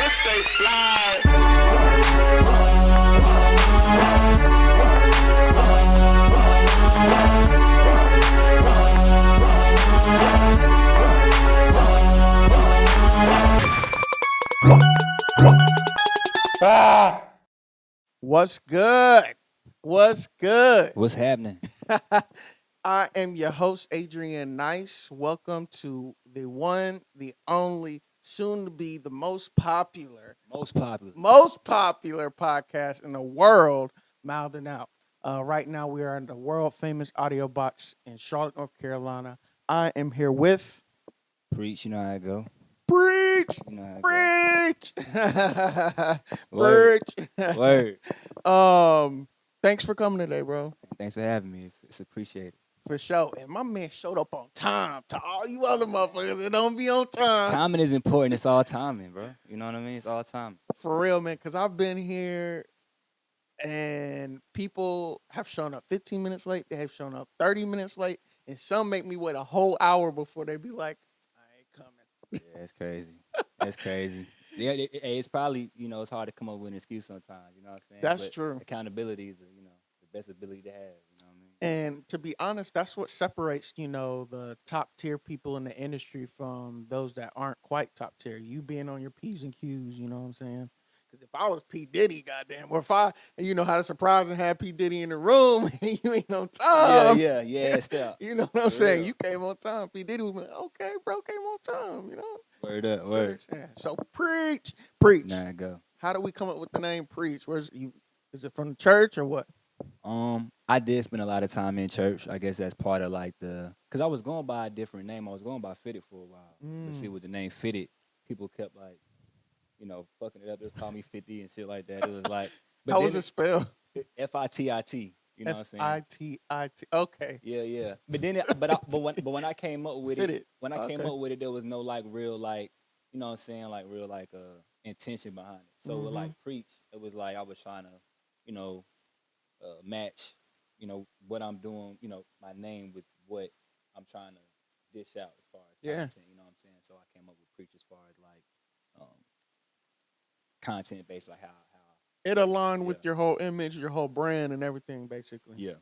stay fly. What's good? What's good? What's happening? I am your host, Adrian Nyce. Welcome to the one, the only, soon to be the most popular podcast in the world, Mouthin Out. Right now, we are in the world famous audio box in Charlotte, North Carolina. I am here with Preech, you know how I go. Preech. You know how I Preech. go. Word. Preech. Word. Thanks for coming today, bro. Thanks for having me. It's appreciated. For sure. And my man showed up on time to all you other motherfuckers that don't be on time. Timing is important. It's all timing, bro. You know what I mean? It's all timing. For real, man, because I've been here and people have shown up 15 minutes late. They have shown up 30 minutes late. And some make me wait a whole hour before they be like, I ain't coming. Yeah, it's crazy. That's crazy. Yeah, it's probably, it's hard to come up with an excuse sometimes. You know what I'm saying? That's but true. Accountability is, the best ability to have. You know what I mean? And to be honest, that's what separates, the top tier people in the industry from those that aren't quite top tier. You being on your P's and Q's, you know what I'm saying? Because if I was P. Diddy, goddamn, or if I, and you know how to surprise and have P. Diddy in the room and you ain't on time. Yeah, still. You know what I'm saying? You came on time. P. Diddy was like, okay, bro, came on time, Word up, word. So Preech. Nah, go. How do we come up with the name Preech? Where's you? Is it from the church or what? I did spend a lot of time in church. I guess that's part of because I was going by a different name. I was going by Fitted for a while. But see, with the name Fitted, people kept fucking it up. They was calling me 50 and shit like that. It was like, but how was it spelled? F-I-T-I-T. You know what I'm saying? F-I-T-I-T. Okay. Yeah. But then, when I came up with Fitted. came up with it, there was no real you know what I'm saying, real intention behind it. So with Preach, it was like I was trying to, match, what I'm doing, my name with what I'm trying to dish out as far as content, you know what I'm saying? So I came up with Preach as far as content based, how it aligned with your whole image, your whole brand and everything, basically. Yeah.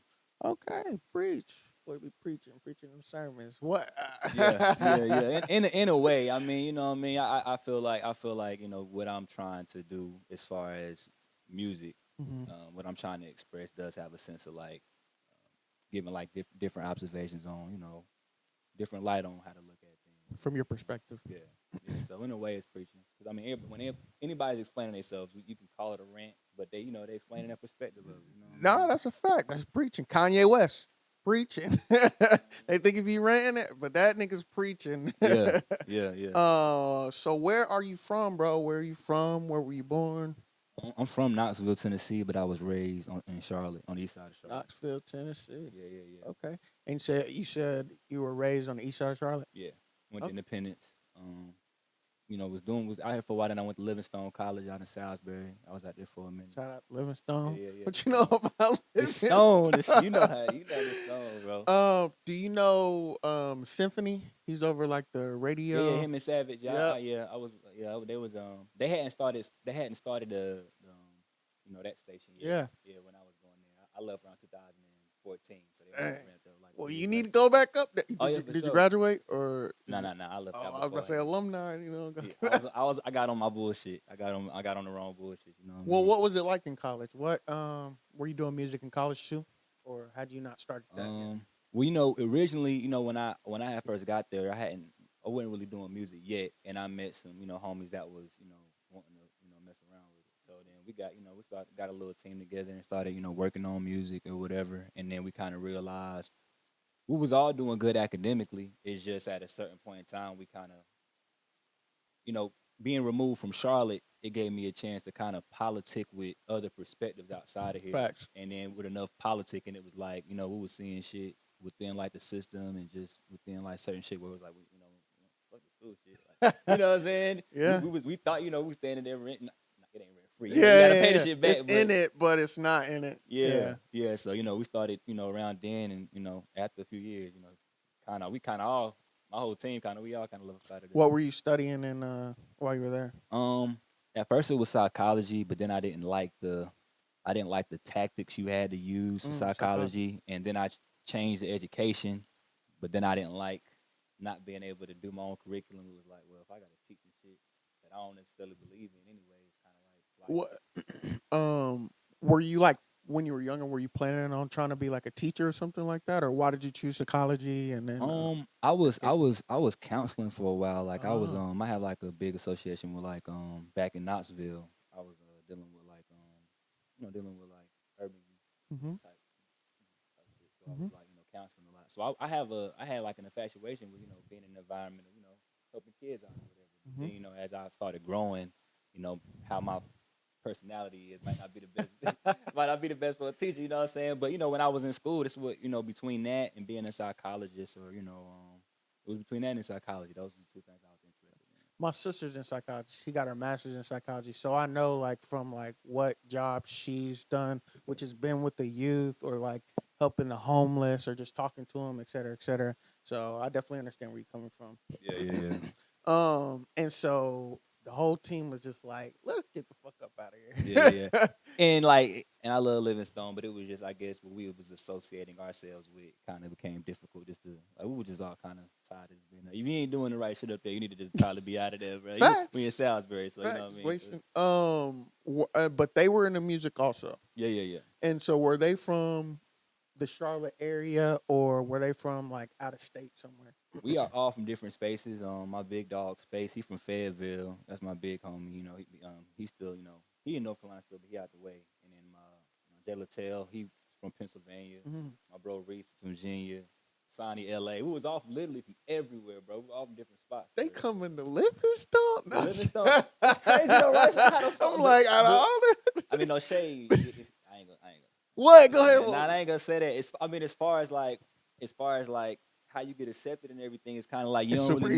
Okay, Preach. What be preaching in sermons. What? Yeah. In a way, I mean, you know what I mean? I feel like, what I'm trying to do as far as music, what I'm trying to express does have a sense of giving different observations on, different light on how to look at things. From your perspective. Yeah. So in a way, it's preaching. Because I mean, when anybody's explaining themselves, you can call it a rant, but they explaining their perspective of it. No, that's a fact. That's preaching. Kanye West. Preaching. They think if he ran it, but that nigga's preaching. Yeah. So where are you from, bro? Where are you from? Where were you born? I'm from Knoxville, Tennessee, but I was raised in Charlotte, on the east side of Charlotte. Knoxville, Tennessee. Yeah. Okay. And you said you were raised on the east side of Charlotte? Yeah. Went to Independence. Was out here for a while, then I went to Livingstone College out in Salisbury. I was out there for a minute. Shout out to Livingstone. Yeah. What you know about Livingstone? You know the Stone, bro. Do you know Symphony? He's over the radio. Yeah, him and Savage. They hadn't started the that station yet. Yeah, when I was going there. I left around 2014, so they were there well, you need to go back up there. Did you graduate or? No. I left. I was about to say alumni. Yeah, I got on my bullshit. I got on the wrong bullshit. Well, what was it like in college? What were you doing music in college too, or had you not started that yet? Well, originally, when I had first got there, I wasn't really doing music yet, and I met some homies that was wanting to mess around with it. So then we got a little team together and started working on music or whatever, and then we kind of realized we was all doing good academically. It's just at a certain point in time, we kind of, being removed from Charlotte, it gave me a chance to kind of politic with other perspectives outside of here. Facts. And then with enough politicking, it was we were seeing shit within the system and just within certain shit where it was fuck this school shit. You know what I'm saying? Yeah. We thought, we standing there renting. It ain't rent free. Yeah, you gotta pay the shit back. It's in it, but it's not in it. Yeah. So we started, around then, and after a few years, my whole team we all kind of left out of this. What were you studying in while you were there? At first, it was psychology, but then I didn't like the tactics you had to use for Psychology. psychology, and then I changed the education, but then I didn't like not being able to do my own curriculum. It was like, well, if I got to teach some shit that I don't necessarily believe in anyway, it's kind of like What were you like when you were younger? Were you planning on trying to be like a teacher or something like that, or why did you choose psychology and then education? I was counseling for a while. Like Oh. I have like a big association with like back in Knoxville. I was dealing with like dealing with like urban youth Mm-hmm. type, type shit. So I Mm-hmm. was like counseling a lot. So I had like an infatuation with being in an environment of helping kids out or whatever. But Mm-hmm. then as I started growing, how my personality is might not be the best might not be the best for a teacher, you know what I'm saying? But when I was in school, this what between that and being a psychologist, or it was between that and psychology. Those were the two things I was interested in. My sister's in psychology. She got her master's in psychology, so I know like from like what job she's done, which has been with the youth or like helping the homeless or just talking to them, et cetera, et cetera. So I definitely understand where you're coming from. Yeah, yeah, yeah. And so the whole team was just like, let's get the fuck up out Yeah, yeah, yeah. of here. And I love Livingstone, but it was just, I guess, what we was associating ourselves with kind of became difficult. Just to like, we were just all kind of tired of just being like, if you ain't doing the right shit up there, you need to just probably be out of there, bro. We in Facts. Salisbury, so you know what I Facts. mean. So Wasting. But they were in the music also. yeah, yeah, yeah. And so were they from the Charlotte area or were they from like out of state somewhere? We are all from different spaces. My big dog Space, he from Fayetteville. That's my big homie. He's still, he in North Carolina still, but he out the way. And then my Jay Lattell, he from Pennsylvania. Mhm. My bro Reese from Virginia. Sonny, LA. We was all literally from everywhere, bro. We were all from different spots. They Bro. come in the Livingstone. The No, Livingstone. It's crazy though, right? So how the I'm fuck? like out of all the I mean, no shade. I ain't gonna. what? Go Yeah, ahead. nah, I ain't gonna say that. I mean, as far as like how you get accepted and everything, it's kind of like It's super easy.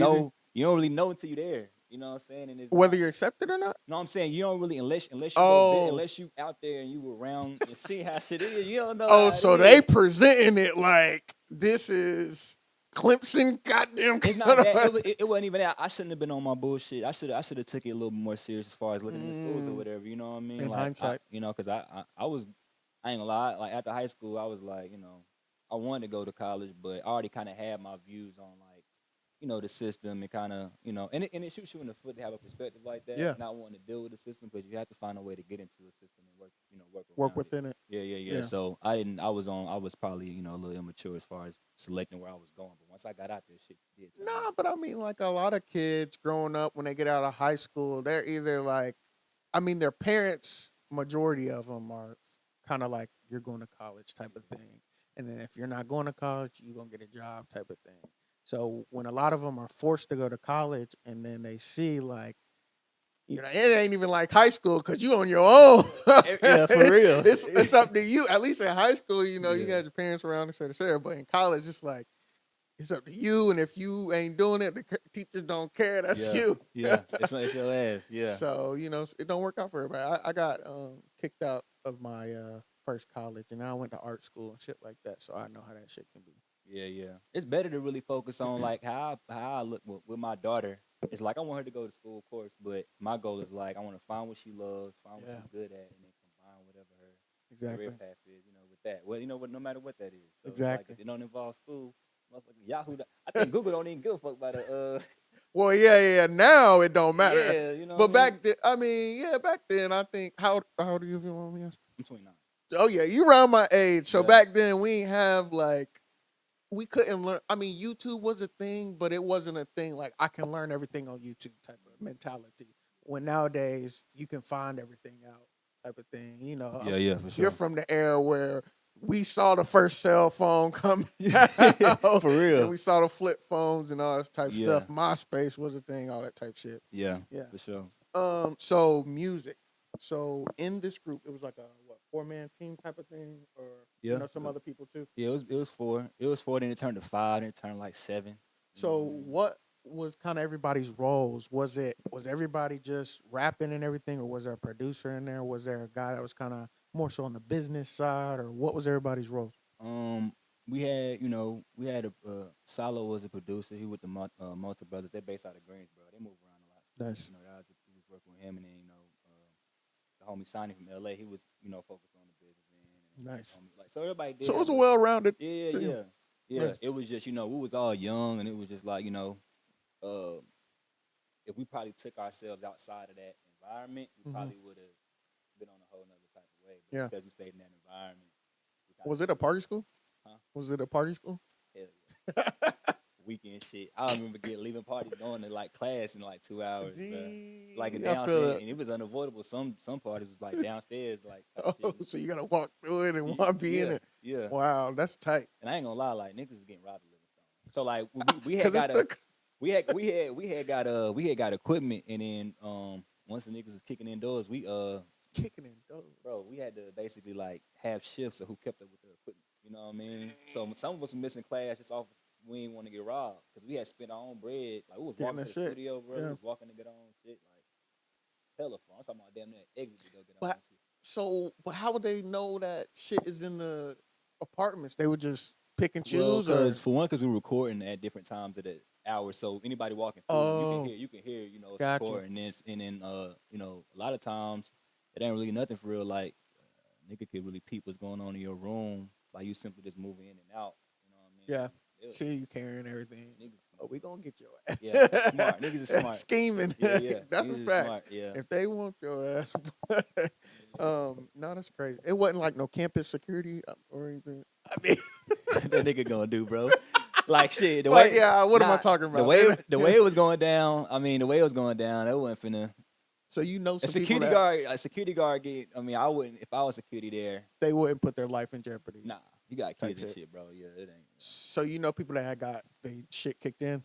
you don't really know until you're there. You know what I'm saying? And it's Whether not. you're accepted or not. No, I'm saying you don't really Oh, unless you out there and you were around and see how shit is. You don't know oh, how it so they is. presenting it like this is Clemson, goddamn. It's not that. It wasn't even that. I shouldn't have been on my bullshit. I should have took it a little more serious as far as looking at schools or Mm, whatever. You know what I mean? in Like hindsight, because I was I ain't gonna lie. Like after high school, I was like I wanted to go to college, but I already kind of had my views on like the system and kind of and it shoots you in the foot to have a perspective like that, yeah, not wanting to deal with the system because you have to find a way to get into a system and work work around it. within it. Yeah, yeah, yeah. Yeah. So I was probably a little immature as far as selecting where I was going, but once I got out there, shit did turn Nah, out. but I mean, like a lot of kids growing up when they get out of high school, they're either like, I mean, their parents, majority of them are kind of like, you're going to college type of thing. And then if you're not going to college, you're going to get a job type of thing. So when a lot of them are forced to go to college and then they see like, it ain't even like high school because you on your own. Yeah, for real. It's up to you. At least in high school, you Yeah, got your parents around, et cetera, et cetera. But in college, it's like, it's up to you, and if you ain't doing it, the teachers don't care. That's yeah, you. yeah. It's your ass. Yeah, So it don't work out for everybody. I got kicked out of my first college, and now I went to art school and shit like that. So I know how that shit can be. yeah, yeah. It's better to really focus on like how I look with my daughter. It's like I want her to go to school, of course, but my goal is like I want to find what she loves, find what Yeah, she's good at, and then combine whatever her career exactly, path is, with that. Well, what, no matter what that is. So it's like exactly. if it don't involve school, motherfucking Yahoo. I think Google don't even give a fuck about the. Well, yeah, yeah. Now it don't matter. Yeah, you know what But I mean. back then, I mean, yeah, back then, I think how old are you if you want me to ask? I'm 29. Oh yeah, you around my age. So Yeah, back then we ain't have like we couldn't learn. I mean, YouTube was a thing, but it wasn't a thing like I can learn everything on YouTube type of mentality. When nowadays you can find everything out type of thing. yeah, yeah, for You're sure. from the era where we saw the first cell phone come out, For and real. we saw the flip phones and all this type Yeah, stuff. MySpace was a thing, all that type shit. yeah, Yeah. for sure. So music. So in this group, it was like a what 4-man team type of thing, or Yeah, some other people too. yeah. It was four. It was four. Then it turned to five. Then it turned like seven. You know what So I mean? what was kind of everybody's roles? Was everybody just rapping and everything, or was there a producer in there? Was there a guy that was kind of more so on the business side, or what was everybody's roles? Um, we had a Salo was a producer. He with the Malta Brothers. They're based out of Greensboro. They move around a lot. So, Nice. I was working with him, and then homie signing from LA. He was, focused on the business end. And Nice. homie, like so everybody did So it was have a a well-rounded yeah, team. yeah, yeah. Nice. It was just we was all young, and it was just like uh, if we probably took ourselves outside of that environment, we Hmm. probably would have been on a whole nother type of way. But Yeah. because we stayed in that environment, we kind of Was it a party school? huh? Was it a party school? Hell yeah. Weekend shit. I remember leaving parties going to like class in like 2 hours, bro. Like in I feel downstairs, it. and it was unavoidable. Some parties was like downstairs, like type Oh, shit. so you gotta walk through it and want to be in Yeah, it. yeah. Wow, that's tight. And I ain't gonna lie, like niggas was getting robbed at Livingstone. So like we had Cause it's got a the we had got equipment, and then once the niggas was kicking indoors, kicking in doors. bro, we had to basically like have shifts of who kept up with the equipment. You know what I mean? So some of us were missing class just off we didn't want to get robbed because we had spent our own bread. Like we was Getting walking to that the shit. studio, bro. Yeah. We was walking to get our own shit. Like hella fun. I'm talking about damn near exit to go get our But own shit. so, but how would they know that shit is in the apartments? They would just pick and Well, choose, or because we were recording at different times of the hour, so anybody walking through, you can hear, it's Gotcha. recording this, and then a lot of times it ain't really nothing for real. Like nigga could really peep what's going on in your room by you simply just moving in and out. You know what I mean? Yeah. Yeah. See you carrying everything. Niggas, Oh, we gonna get your ass. yeah, that's smart. Niggas is smart. Scheming. Yeah, yeah. That's Niggas a is fact. smart. Yeah. If they want your ass, Yeah. no, that's crazy. It wasn't like no campus security or anything. I mean, That nigga gonna do, bro. Like shit. The like, way, yeah, what am I nah, talking about? the way it was going down. I mean, the way it was going down, that wasn't finna. So you know A some security people that guard, get. I mean, I wouldn't if I was security there. they wouldn't put their life in jeopardy. Nah, you got Type kids and shit. shit, bro. Yeah, it ain't. So you know people that had got they shit kicked in.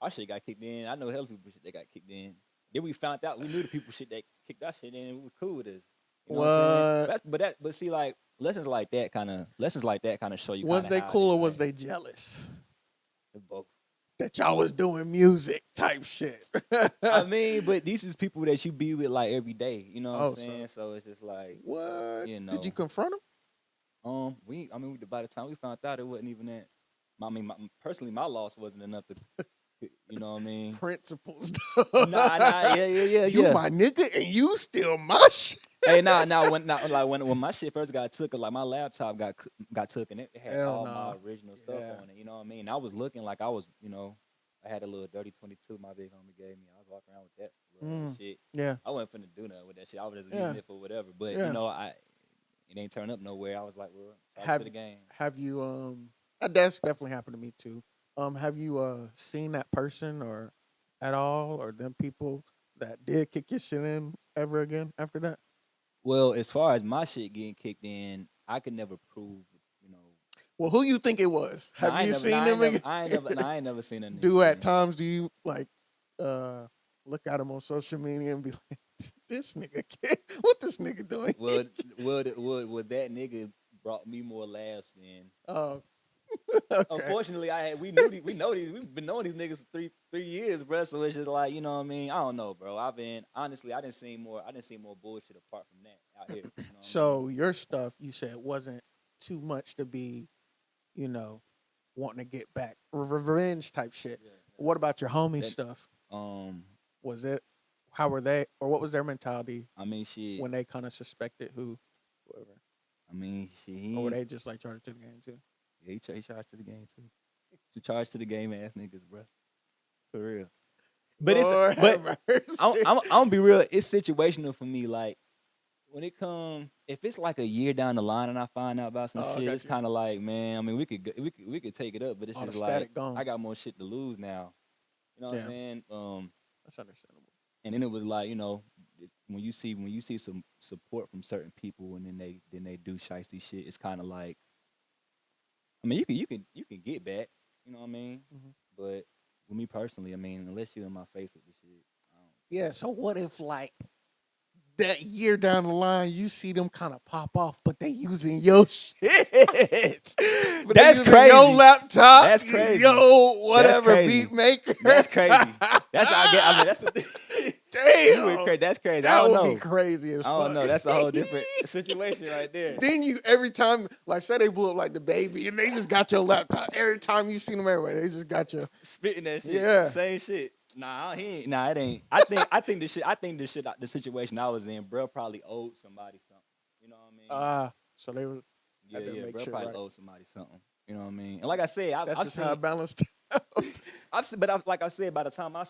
Our shit got kicked in. I know hell of people shit that got kicked in. Then we found out we knew the people shit that kicked our shit in, and we were cool with us. You know what I'm saying? But see, like lessons like that kind of show you. Was they how cool it or is, was like, they jealous both? that y'all was doing music type shit? I mean, but these is people that you be with like every day. You know what I'm saying? So it's just like what? You know. Did you confront them? By the time we found out, it wasn't even that. I mean, personally, my loss wasn't enough to, you know what I mean? Principles. Nah, yeah. You my nigga, and you still my shit. Hey, when my shit first got took, like my laptop got took, and it had Hell all nah. my original stuff on it. You know what I mean? I was looking like I was, I had a little dirty 22 my big homie gave me. I was walking around with that little shit. Yeah. I wasn't finna do nothing with that shit. I was just using it for whatever. But it ain't turn up nowhere. I was like, well, to the game. Have you that's definitely happened to me too. Have you seen that person or at all, or them people that did kick your shit in ever again after that? Well, as far as my shit getting kicked in, I could never prove, Well, who you think it was? Have you seen them again? I ain't never seen a nigga. Do at times do you like look at them on social media and be like, this nigga what this nigga doing? Well, that nigga brought me more laughs than. Okay. Unfortunately, we've been knowing these niggas for three years, bro. So it's just like, you know what I mean? I don't know, bro. I didn't see more bullshit apart from that out here. You know so your stuff, you said, wasn't too much to be, wanting to get back, revenge type shit. Yeah. What about your homie stuff? Was it? How were they, or what was their mentality? I mean, shit. When they kind of suspected whoever. I mean, shit. Or were they just like charged to the game too? Yeah, he charged to the game too. To charge to the game ass niggas, bro. For real. But I'm gonna be real. It's situational for me. Like when it comes, if it's like a year down the line and I find out about some shit, it's kind of like, man. I mean, we could take it up, but it's all just like gone. I got more shit to lose now. You know what I'm saying? That's understandable. And then it was like, when you see some support from certain people, and then they do shiesty shit, it's kind of like, I mean, you can get back, you know what I mean? Mm-hmm. But with me personally, I mean, unless you're in my face with the shit, I don't. Yeah. So what if like that year down the line, you see them kind of pop off, but they using your shit. But that's crazy. Your laptop. That's crazy. Yo, whatever beat maker. That's crazy. That's how I get. I mean, that's the damn. That's crazy. That I don't would know. be crazy as fuck. I don't know. That's a whole different situation right there. Then you every time, like say they blew up like the baby, and they just got your laptop. Every time you see them everywhere, they just got your spitting that shit. Yeah. Same shit. Nah, he ain't. Nah, it ain't. The situation I was in, bro, probably owed somebody something. You know what I mean? So they was Yeah, had to yeah, make bro, sure, probably right? owed somebody something. You know what I mean? And like I said, That's I've just how seen, it balanced out. like I said, by the time I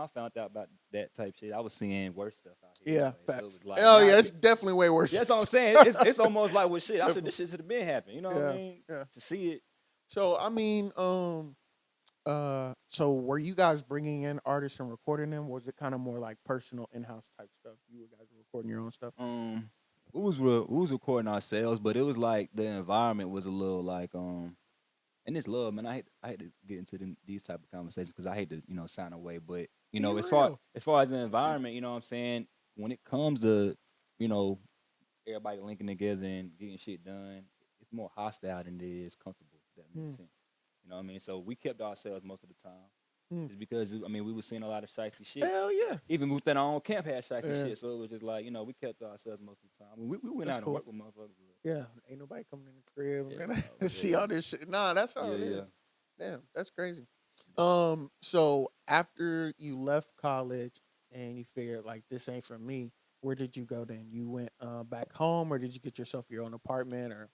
found out about that type shit, I was seeing worse stuff out here Yeah, anyway. So it facts. was like Oh now, yeah, it's definitely way yeah, that's worse. what I'm saying. It's almost like well, shit. I should Definitely. this shit should have been happening. You know what I Yeah, mean? yeah. To see it, So I mean, so were you guys bringing in artists and recording them? Was it kind of more like personal in-house type stuff? You guys were recording your own stuff. we was recording ourselves, but it was like the environment was a little like and it's love, man. I hate to get into these type of conversations because I hate to sound away, but Be real. as far as the environment, you know what I'm saying. When it comes to you know everybody linking together and getting shit done, it's more hostile than it is comfortable. If that makes Hmm. sense. You know what I mean? So we kept ourselves most of the time, Hmm. just because I mean we were seeing a lot of shicey shit. Hell yeah. Even within our own camp had shicey Yeah, shit, so it was just like we kept ourselves most of the time. I mean, we went that's out and cool. worked with motherfuckers. Yeah, ain't nobody coming in the crib Yeah, and no, see all this shit. Nah, that's how yeah, it yeah. is. Damn, that's crazy. Yeah. So after you left college and you figured like this ain't for me, where did you go then? You went back home, or did you get yourself your own apartment? Or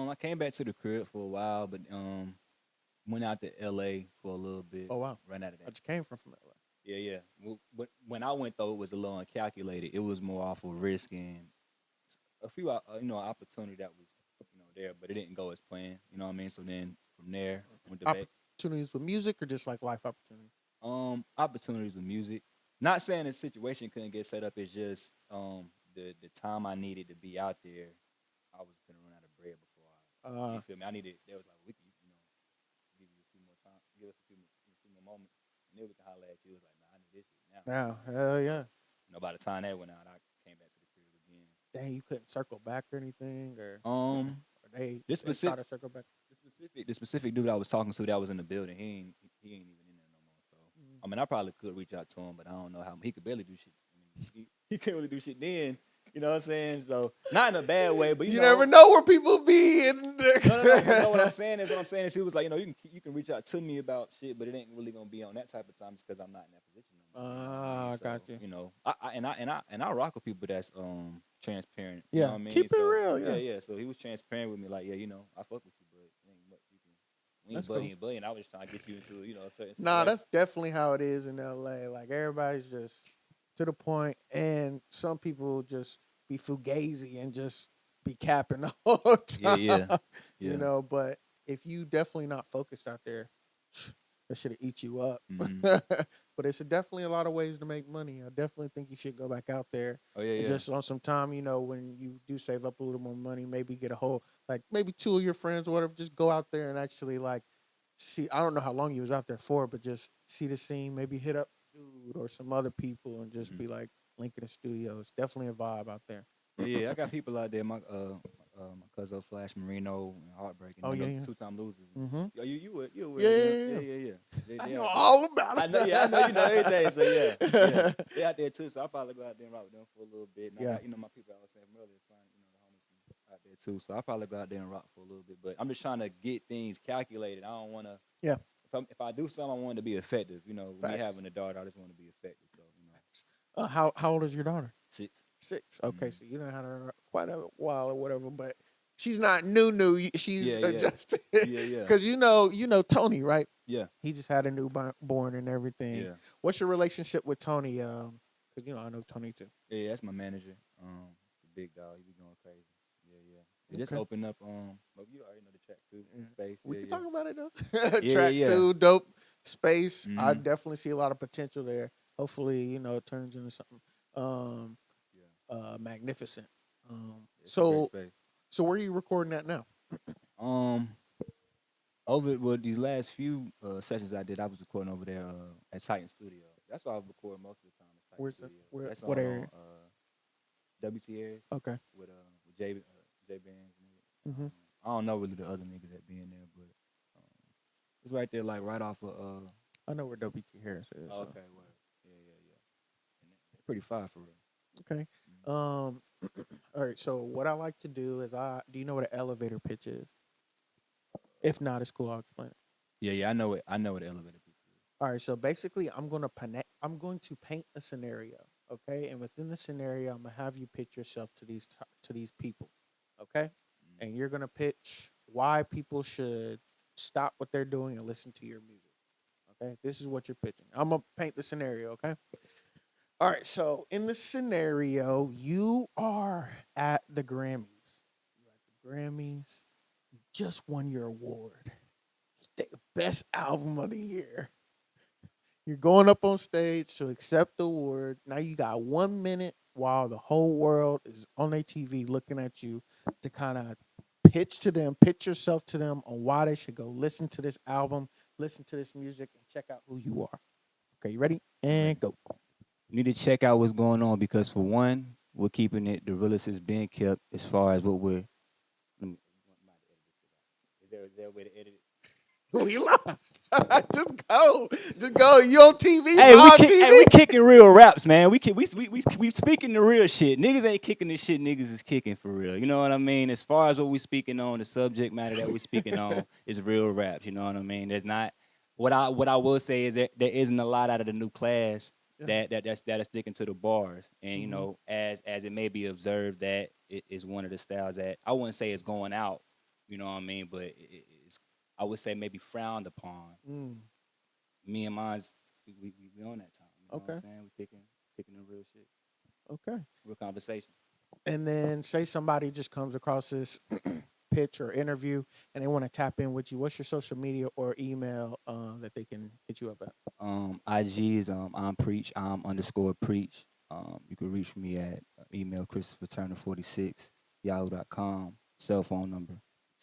I came back to the crib for a while, but went out to LA for a little bit. oh wow, Ran out of I that. just came from LA. Yeah, yeah. But when I went though, it was a little uncalculated. It was more off of risk and a few, opportunity that was, there, but it didn't go as planned. You know what I mean? So then from there, went to back. Opportunities with music, or just like life opportunities? Opportunities with music. Not saying the situation couldn't get set up. It's just the time I needed to be out there, I was gonna run out of bread before I. You Uh, feel me? I needed. There was like we can, give you a few more time, give us a few more moments, and then we can holler at you. It was like, nah, I need this shit now. now, hell So, yeah. by the time that went out, I came back to the crib again. Dang, you couldn't circle back or anything, or Um, or they this they try specific, to circle back. the specific dude I was talking to that was in the building. He ain't even in there no more. So Mm. I mean, I probably could reach out to him, but I don't know how he could barely do shit. I mean, he couldn't really do shit then. You know what I'm saying? So not in a bad way, but You never know where people be. In no. But no, what I'm there. saying is, he was like, you can reach out to me about shit, but it ain't really gonna be on that type of time just because I'm not in that position no more. You know what I mean? I So got you. I rock with people that's transparent. You know Yeah, what I mean? keep it So real. yeah, Yeah, yeah. So he was transparent with me, like, yeah, I fuck with you, but it ain't much you can. We ain't that's cool. buddy. I was just trying to get you into a certain Nah, situation. that's definitely how it is in LA. Like everybody's just to the point, and some people just be fugazi and just be capping the whole Yeah, yeah, time. yeah. But if you definitely not focused out there, that should eat you up. Mm-hmm. But it's definitely a lot of ways to make money. I definitely think you should go back out there Oh yeah, and yeah. just on some time. When you do save up a little more money, maybe get a whole like maybe two of your friends or whatever. Just go out there and actually like see. I don't know how long you was out there for, but just see the scene. Maybe hit up dude or some other people and just Mm-hmm. be like linking the studio. It's definitely a vibe out there. Yeah, yeah. I got people out there. My cousin Flash Marino and Heartbreaking. Oh yeah, The yeah. 2-time losers. Mm-hmm. You aware Yeah, of yeah, them? yeah, Yeah, yeah. yeah, yeah. I They know out there. all about I know. Yeah, I know. You know everything. So yeah, yeah. it. They out there too. So I probably go out there and rock with them for a little bit. And I Yeah. got my people I was saying from earlier, son, the homies from out there too. So I probably go out there and rock for a little bit. But I'm just trying to get things calculated. I don't want to. Yeah. If I do something, I want it to be effective. With me Facts. having a daughter, I just want to be effective. So Facts. How old is your daughter? 6. 6. Okay, Mm. so you done had her quite a while or whatever, but she's not new. Yeah, She's yeah, adjusted yeah, yeah, because Tony, right? yeah, He just had a newborn and everything. yeah. What's your relationship with Tony? Because I know Tony too. Yeah, that's my manager. The big dog. He be going crazy. Yeah, yeah. It just Okay. opened up. But you already know the track too. Yeah. Space. We Yeah, can yeah. talk about it though. Yeah, Track yeah, yeah. 2, dope space. I Mm-hmm. definitely see a lot of potential there. Hopefully, it turns into something um Yeah. magnificent. It's a great So space. so where are you recording that now? Um, over these last few sessions I did, I was recording over there at Titan Studio. That's why I record most of the time at Titan Where's that? Studio. Where? That's What on area? WT Air Okay. with J Bands. Hmm. I don't know really the other niggas that be in there, but um, it's right there, like right off of I know where WT Harris is. oh, So okay, well, yeah, yeah, yeah. And they're pretty fire for real. okay. Mhm. Um. All right. So what I like to do is do you know what an elevator pitch is? If not, it's cool. I'll explain it. Yeah, yeah, I know it. I know what the elevator pitch is. All right, so basically, I'm going to paint a scenario, okay? And within the scenario, I'm gonna have you pitch yourself to to these people, okay? And you're gonna pitch why people should stop what they're doing and listen to your music. Okay, this is what you're pitching. I'm gonna paint the scenario. Okay. All right. So in the scenario, you are at the Grammys. You're at the Grammys. You just won your award, the best album of the year. You're going up on stage to accept the award. Now you got 1 minute while the whole world is on their TV looking at you to kind of pitch yourself to them on why they should go listen to this album, listen to this music, and check out who you are. Okay, you ready? I'm And ready. go. You need to check out what's going on because for one, we're keeping it the realest is being kept as far as what we're. Let me, is there a way to edit it? We live. Just go. Just go. You on TV, Hey, live TV. we kicking real raps, man. We speaking the real shit. Niggas ain't kicking this shit. Niggas is kicking for real. You know what I mean? As far as what we speaking on, the subject matter that we speaking on is real raps. You know what I mean? There's not what I will say is that there isn't a lot out of the new class Yeah. that is sticking to the bars. And you Mm-hmm. know, as it may be observed that it is one of the styles that I wouldn't say is going out. You know what I mean? But it's I would say maybe frowned upon. Mm. Me and mine's we on that time. You know what I'm Okay. saying? We kicking the real shit, Okay. real conversation. And then say somebody just comes across this pitch or interview and they want to tap in with you. What's your social media or email that they can hit you up at? IG is I'm preach underscore preach. You can reach me at email Christopher Turner 46 yahoo.com. Cell phone number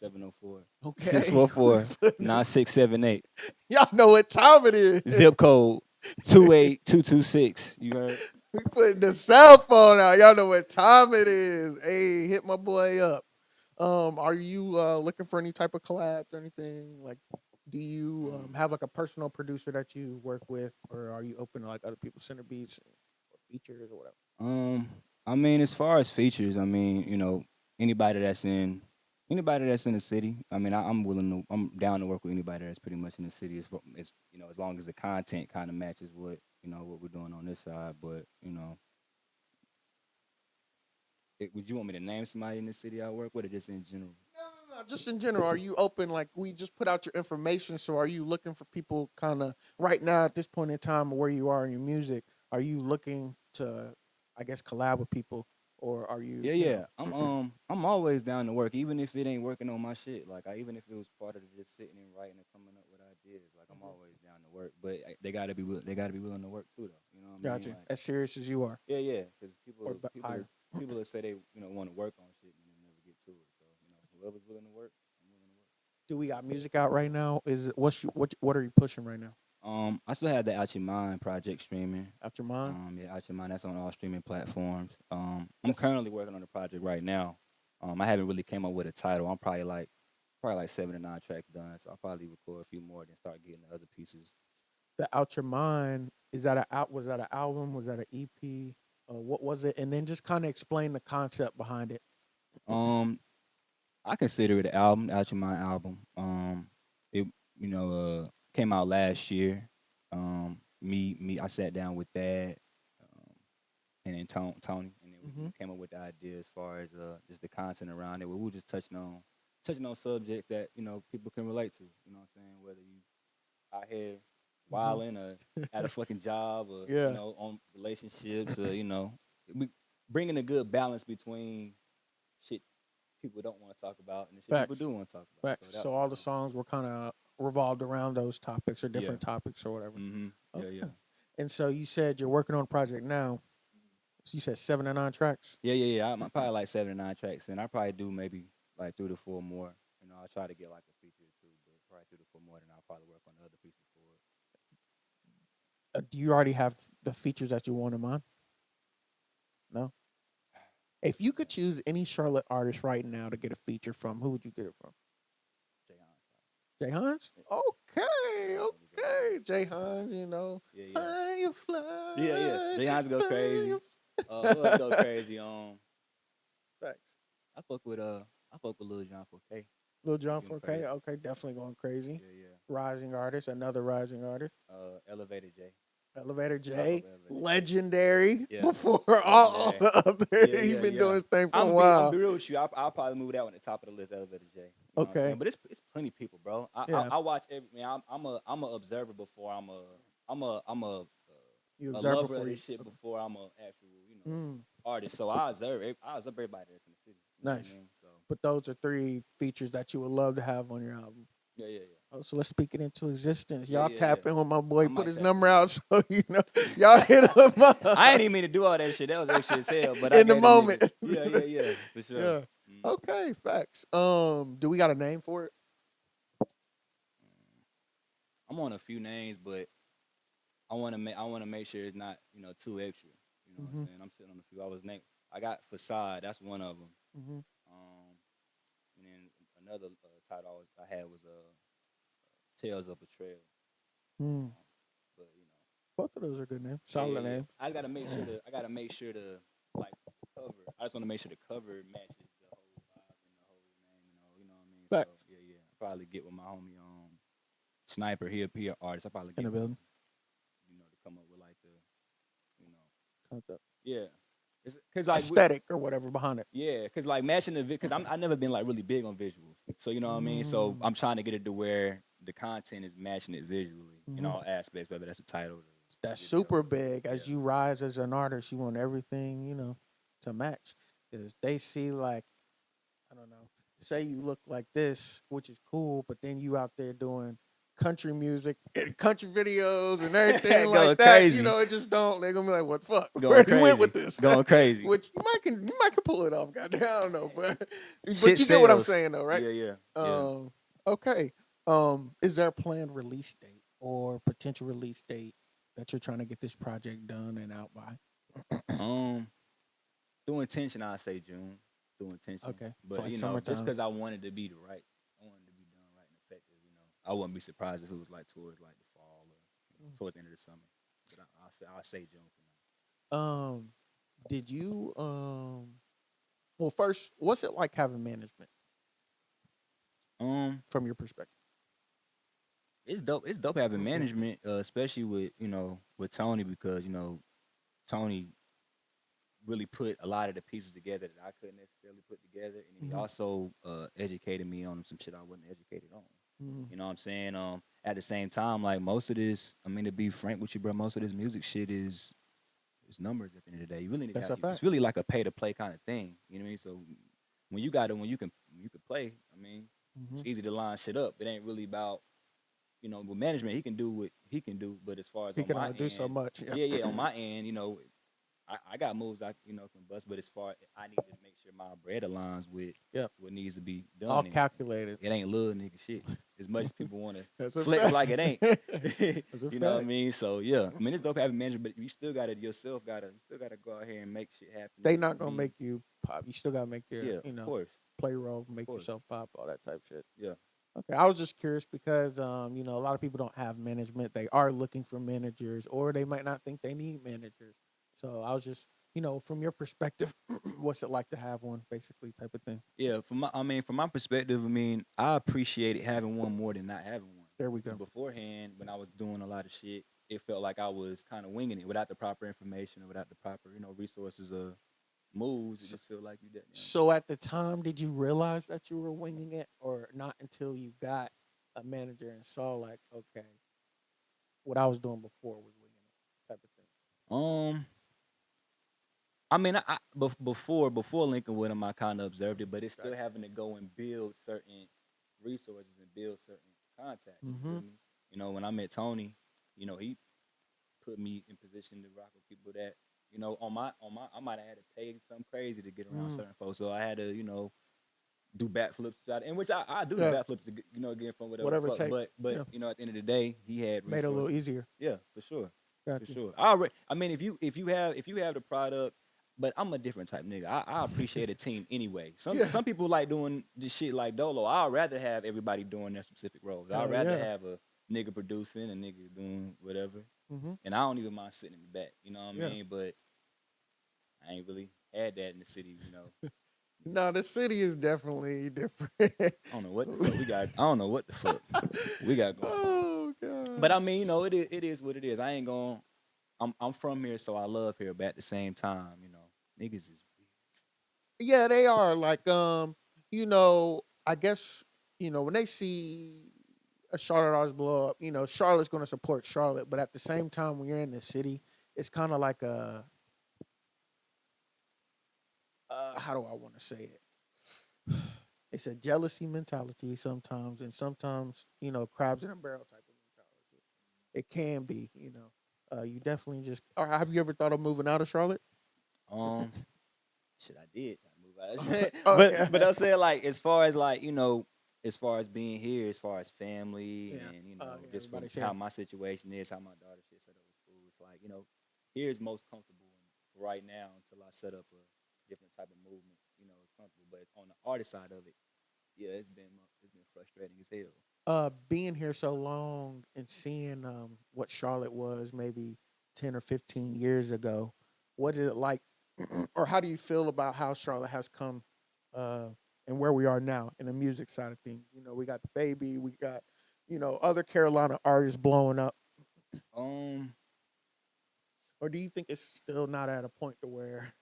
704 Okay. We 644 putting this. 9678. Y'all know what time it is. Zip code 28226. You heard? We putting the cell phone out. Y'all know what time it is. Hey, hit my boy up. Are you looking for any type of collabs or anything? Like, do you have like a personal producer that you work with, or are you open to like other people's center beats or features or whatever? Um, I mean, as far as features, I mean, you know, anybody that's in anybody that's in the city. I mean, I'm down to work with anybody that's pretty much in the city. As you know, as long as the content kind of matches what what we're doing on this side. But would you want me to name somebody in the city I work with, or just in general? No, no. Just in general, are you open? Like, we just put out your information. So, are you looking for people kind of right now at this point in time where you are in your music? Are you looking to, I guess, collab with people, or are you, Yeah, you yeah. know? I'm always down to work, even if it ain't working on my shit. Like even if it was part of just sitting and writing and coming up with ideas. Like I'm Mhm. always down to work, but they gotta be willing to work too, though. You know what I mean? Gotcha. Like As serious as you are, yeah, yeah. Because or higher. people that say they want to work on shit and then never get to it. So whoever's willing to work, I'm willing to work. Do we got music out right now? Is it what are you pushing right now? I still have the Out Your Mind project streaming. Out your mind? Yeah, Out Your Mind. That's on all streaming platforms. I'm That's currently working on the project right now. I haven't really came up with a title. I'm probably like 7 to 9 tracks done. So I'll probably record a few more, then start getting the other pieces. the out your mind. Is that a out? Was that an album? Was that an EP? What was it? And then just kind of explain the concept behind it. Um, I consider it an album, the Out Your Mind album. It came out last year. I sat down with that, and then Tony, and then we Hmm. came up with the idea as far as just the content around it. We were just touching on subjects that people can relate to. You know what I'm saying? Whether you out here Hmm. wilding or at a fucking job or Yeah. on relationships or we bringing a good balance between shit people don't want to talk about and the shit people Facts. do want to talk about. So Facts. that So all the songs were kind of revolved around those topics or yeah. different topics or whatever. Yeah, yeah. Okay. And so you said you're working on a project now. So you said 7 to 9 tracks. Yeah, yeah, yeah. I'm probably like 7 to 9 tracks, and I probably do maybe like 3 to 4 more. I'll try to get like a feature or two, but probably 3 to 4 more. Then I'll probably work on the other pieces for it. Do you already have the features that you want in mind? No. If you could choose any Charlotte artist right now to get a feature from, who would you get it from? Jayhan, Jay Hines? yeah, Okay, probably Jayhan. okay. Jay Hines, Yeah, yeah, yeah, yeah. Firefly, Jayhan's go crazy. Who else go Firefly. crazy? Facts. I fuck with Lil Jon 4K. Lil He's Jon getting 4K. crazy. Okay, definitely going crazy. Yeah, yeah. Rising artist, another rising artist. Elevator J. Elevator I fuck J, with Elevator J. legendary. Yeah, Before all legendary. the other, Yeah, he yeah, been yeah. doing his thing for a while. I'm be real with you. I'll probably move that one to the top of the list. Elevator J. You know what I'm saying? Okay, But it's plenty of people, bro. yeah, I watch every. Man, I'm a observer before you a observe lover of before you. this shit Okay. before I'm a actual Mm, artist. So I observe everybody that's in the city. You know what I nice. mean? So But those are three features that you would love to have on your album. yeah, yeah, Oh, so let's speak it into existence. yeah, Y'all yeah, yeah, yeah. tap in with my boy. I Put might his tap in number with out him. so y'all hit him I ain't up even mean to do all that shit. That was extra as hell. But I in the gave the moment. nigga. Yeah, yeah, yeah, for sure. Yeah. Mm. Okay. Facts. Do we got a name for it? I'm on a few names, but I want to make sure it's not too extra. You know what I'm Mm-hmm. saying? I'm sitting on a few. I was named. I got facade. That's one of them. Mm-hmm. And then another title I had was Tales of Betrayal. Mm. But Both of those are good names. yeah, yeah, Solid yeah. name. I gotta make sure to like the cover. I just want to make sure the cover matches the whole vibe and the whole name and all. You know what I mean? So Facts. yeah, yeah. I probably get with my homie Sniper. He a artist. I probably In get the with him. building. To come up with like the you know Concept. yeah. It's because like Aesthetic or whatever behind it. yeah, because like matching the because I never been like really big on visuals. So you know what I mean. So Mm. I'm trying to get it to where the content is matching it visually in Mm-hmm. all aspects, whether that's the title, That's the video, super or whatever. big. As Yeah. you rise as an artist, you want everything, to match. Because they see, like, I don't know, say you look like this, which is cool, but then you out there doing country music and country videos and everything like Going that, crazy, it just don't. They're gonna be like, "What the fuck? Where going he went with crazy, this?" going crazy. Which you might can pull it off. Goddamn, I don't know, but Shit you get what I'm sells. saying, though, right? Yeah, yeah, yeah. Um, okay. Is there a planned release date or potential release date that you're trying to get this project done and out by? Um, through intention, I say June. Through intention, Okay, so but like just summertime. because I wanted to be I wanted to be done right and effective. I wouldn't be surprised if it was like towards like the fall or towards the end of the summer. But I'll say June for now. Um, did you Well, first, what's it like having management Um, from your perspective? it's dope. It's dope having management, especially with with Tony because Tony really put a lot of the pieces together that I couldn't necessarily put together, and then he Mm-hmm. also educated me on some shit I wasn't educated on. Mm-hmm. You know what I'm saying? At the same time, like most of this, I mean, to be frank with you, bro, most of this music shit is numbers at the end of the day. You really need to That's have. a fact. It's really like a pay to play kind of thing. You know what I mean? So when you can play, I mean, Mm-hmm. it's easy to line shit up. It ain't really about with management. He can do what he can do, but as far as He on can my only do so end, much. Yeah. yeah, yeah, on my end, I got moves I can bust, but as far I need to make sure my bread aligns with Yeah. what needs to be All done, and calculated. it ain't little nigga shit. As much as people want to That's a flex fact. like it ain't, That's a you know what I fact. mean? So yeah, I mean it's dope having management, but you still got to yourself you still got to go out here and make shit happen They and not gonna be make you pop. You still gotta make your, yeah, of course, play role, of make course, yourself pop, all that type of shit. yeah, Okay, I was just curious because a lot of people don't have management. They are looking for managers, or they might not think they need managers. So I was just, from your perspective, what's it like to have one, basically, type of thing. yeah. From my perspective, I mean I appreciated having one more than not having one. There we Because go. beforehand, when I was doing a lot of shit, it felt like I was kind of winging it without the proper information or without the proper, resources or moves. It So, just felt like you did. so at the time, did you realize that you were winging it, or not until you got a manager and saw like, okay, what I was doing before was winging it, type of thing. I mean, before linking with him, I kind of observed it, but it's still Gotcha. having to go and build certain resources and build certain contacts. You Mm-hmm. feel me? When I met Tony, he put me in position to rock with people that I might have had to pay something crazy to get around Mm. certain folks. So I had to do backflips, in which I do the Yeah. backflips to again from whatever the Whatever it fuck. takes. But Yeah. at the end of the day, he had Made it a little resources. easier. Yeah, for sure, for Gotcha. sure. I mean, if you have the product, but I'm a different type nigga. I appreciate a team anyway. Yeah. Some people like doing this shit like Dolo. I'd rather have everybody doing their specific roles. I'd Hell rather yeah. have a nigga producing, a nigga doing whatever, Mm-hmm. and I don't even mind sitting in the back. You know what I Yeah. mean? But I ain't really had that in the city. No, the city is definitely different. I don't know what the fuck we got. I don't know what the fuck we got going on. Oh But I gosh. mean, it is what it is. I ain't going. I'm from here, so I love here. But at the same time, niggas is Yeah, they are like I guess when they see a Charlotte artist blow up, Charlotte's going to support Charlotte, but at the same time when you're in the city, it's kind of like a how do I want to say it? It's a jealousy mentality sometimes, and sometimes crabs in a barrel type of mentality. It can be, you definitely just. Or have you ever thought of moving out of Charlotte? weird. Shit, I did. I moved out. but Okay. I'm saying like as far as like as far as being here, as far as family Yeah. and Yeah. just from Everybody how said. my situation is, how my daughter shit set up with school. It's like here is most comfortable right now until I set up a different type of movement. It's comfortable, but on the artist side of it, yeah, it's been frustrating as hell. Being here so long and seeing what Charlotte was maybe 10 or 15 years ago, what is it like or how do you feel about how Charlotte has come uh and where we are now in the music side of things? We got the baby, we got other Carolina artists blowing up. Um, Or do you think it's still not at a point to where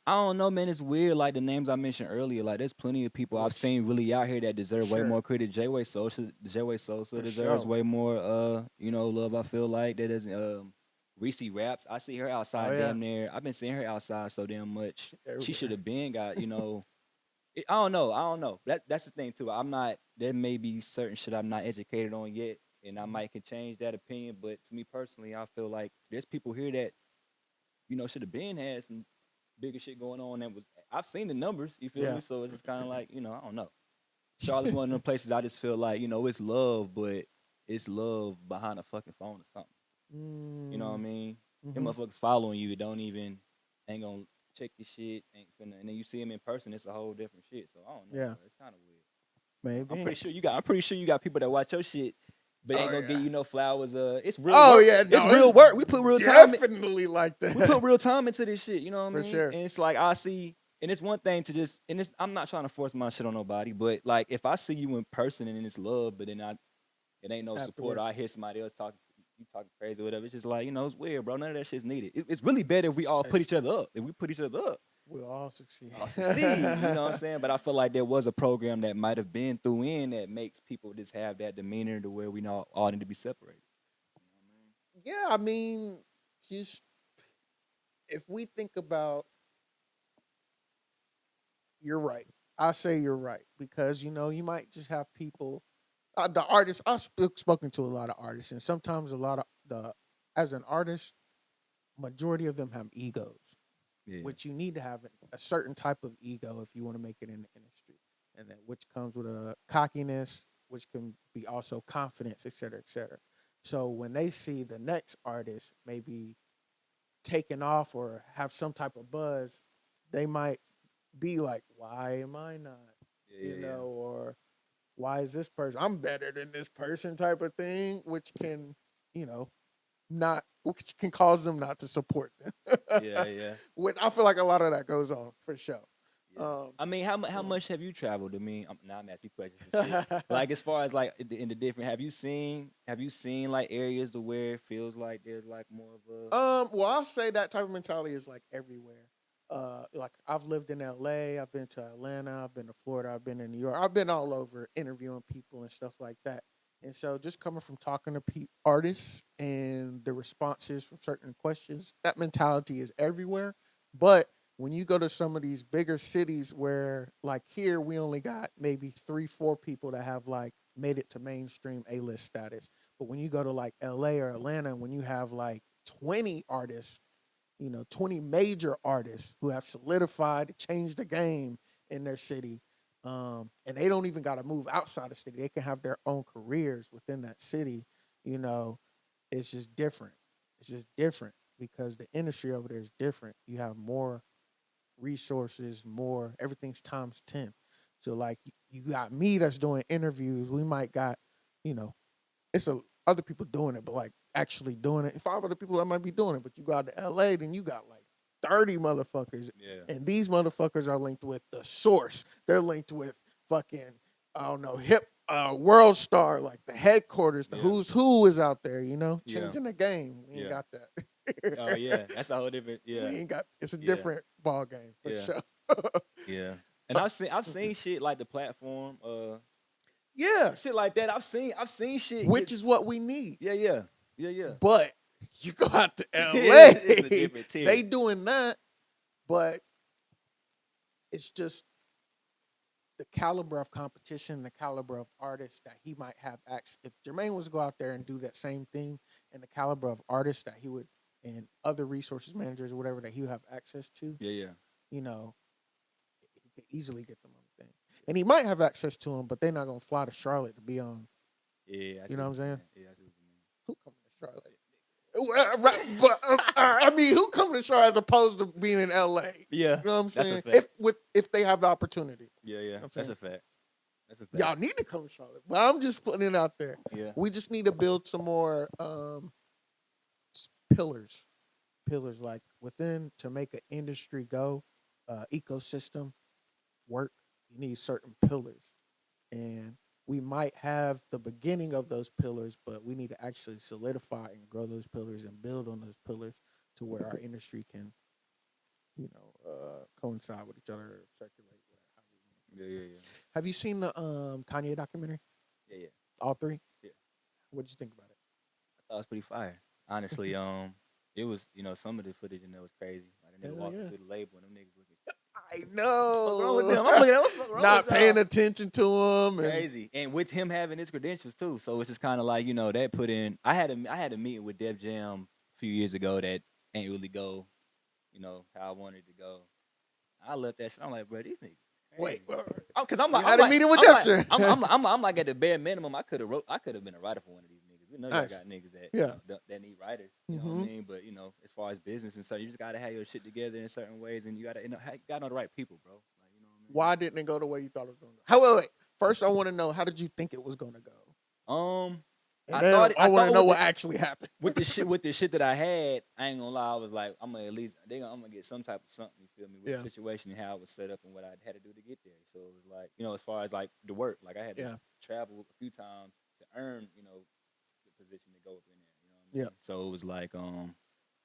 I don't know, man. It's weird. Like the names I mentioned earlier, like there's plenty of people I've which seen really out here that for deserve way sure, more credit. J-Way Sosa for deserves sure. way more love. I feel like that doesn't Reese Raps. I see her Oh outside yeah. damn near. I've been seeing her outside so damn much. She's She should everywhere. have been got. I don't know. I don't know. That's the thing too. I'm not. There may be certain shit I'm not educated on yet, and I Mhm. might can change that opinion. But to me personally, I feel like there's people here that should have been had some bigger shit going on. That was I've seen the numbers. You feel Yeah. me? So it's just kind of like I don't know. Charlotte's one of them places I just feel like it's love, but it's love behind a fucking phone or something. You know what I Mm, mean? Them mhm. motherfuckers following you. Don't even ain't gonna check your shit. Ain't finna, and then you see them in person. It's a whole different shit. So I don't know, Yeah. bro. It's kind of weird. I'm Maybe. pretty sure you got. I'm pretty sure you got people that watch your shit, but ain't Oh gonna give yeah. you no flowers. It's real Oh work. yeah, It's no, real it's work. We put real time. definitely like We put that. real time into this shit. You know what I For mean? sure. And it's like I see, and it's one thing to just, and it's I'm not trying to force my shit on nobody, but like if I see you in person and it's love, but then it ain't no support, or Afterwards. I hear somebody else talking, you talking crazy or whatever. It's just like it's weird, bro. None of that shit's needed. It's really better if we all put That's each true. other up. If we put each other up, We'll all succeed. we all succeed. You know what I'm saying? But I feel like there was a program that might have been through in that makes people just have that demeanor to where we know all need to be separated. You know what I mean? Yeah, I mean, just if we think about, you're right. I say you're right because you might just have people, the artists. Spoken to a lot of artists, and sometimes a lot of the as an artist, majority of them have egos, Yeah. which you need to have a certain type of ego if you want to make it in the industry, and that which comes with a cockiness, which can be also confidence, et cetera, et cetera. So when they see the next artist maybe taking off or have some type of buzz, they might be like, "Why am I not?" Yeah. Yeah. Yeah. Or "Why is this person? I'm better than this person," type of thing, which can, you know, not which can cause them not to support them. Yeah. Yeah. Which I feel like a lot of that goes on for sure. Yeah. Um, I mean, how um, much have you traveled? I mean, now I'm asking you questions and shit. Like as far as like in the different, have you seen like areas to where it feels like there's like more of a well, I'll say that type of mentality is like everywhere. Like I've lived in LA, I've been to Atlanta, I've been to Florida, I've been in New York, I've been all over interviewing people and stuff like that. And so, just coming from talking to artists and the responses from certain questions, that mentality is everywhere. But when you go to some of these bigger cities, where like here we only got maybe three, four people that have like made it to mainstream A list status, but when you go to like LA or Atlanta, when you have like 20 artists, 20 major artists who have solidified, changed the game in their city, and they don't even got to move outside the city. They can have their own careers within that city. You know, it's just different. It's just different because the industry over there is different. You have more resources, more everything's times 10. So like you got me that's doing interviews. We might got, you know, it's a other people doing it, but like actually doing it. 5 other people that might be doing it, but you go out to LA, then you got like 30 motherfuckers. Yeah. And these motherfuckers are linked with the source. They're linked with fucking, I don't know, hip world star, like the headquarters, the Yeah. who's who is out there, Yeah. changing the game. We ain't Yeah. got that. Oh yeah, that's a whole different. We Yeah. ain't got it's a Yeah. different ball game for Yeah. sure. Yeah. And I've seen shit like the platform, Yeah. shit like that. I've seen shit Which get. is what we need. Yeah. Yeah. Yeah. Yeah. But you go out to LA, It's a different tier. they doing that, but it's just the caliber of competition, the caliber of artists that he might have access. If Jermaine was to go out there and do that same thing, and the caliber of artists that he would, and other resources managers or whatever that he would have access to, Yeah. Yeah. you know, he could easily get them on the thing. And he might have access to them, but they're not gonna fly to Charlotte to be on. Yeah. I see You know what I'm saying? mean. Yeah. I see what you mean. Who coming to Charlotte? But I mean, who coming to Charlotte as opposed to being in LA? Yeah. You know what I'm That's a saying? fact. If they have the opportunity. Yeah. Yeah. I'm That's saying? a fact. That's a fact. Y'all need to come to Charlotte. But I'm just putting it out there. Yeah. We just need to build some more pillars. Pillars like within to make an industry go, ecosystem work, you need certain pillars. And we might have the beginning of those pillars, but we need to actually solidify and grow those pillars and build on those pillars to where our industry can, coincide with each other, circulate. Yeah. Yeah. Yeah. Have you seen the Kanye documentary? Yeah. Yeah. All three? Yeah. What'd you think about it? I thought it was pretty fire. Honestly, it was some of the footage in there was crazy. Like the nigga Hell walking yeah. through the label and them niggas looking. I What's wrong with know. them? I'm looking at what's wrong Not with y'all? paying attention to him. And Crazy, and with him having his credentials too, so it's just kind of like that put in. I had a meeting with Def Jam a few years ago that ain't really go, how I wanted to go. I left that shit. I'm like, bro, these niggas. wait, Because I'm like, you had a meeting with I'm Def Jam. I'm like at the bare minimum. I could have been a writer for one of these niggas. We know y'all Nice. got niggas that Yeah. that need writers. You know what Mhm. I mean? But as far as business and stuff, you just gotta have your shit together in certain ways, and you gotta gotta know the right people, bro. Like what I mean? Why didn't it go the way you thought it was going to go? How, wait. First, I want to know, how did you think it was going to go? And I then thought I want to with know the- what actually happened. with the shit that I had, I ain't gonna lie, I was like, I'm gonna get some type of something, you feel me, with Yeah. the situation and how it was set up and what I had to do to get there. So it was like, as far as like the work, like I had to Yeah. travel a few times to earn, the position to go up in there. You know what I Yeah. mean? So it was like,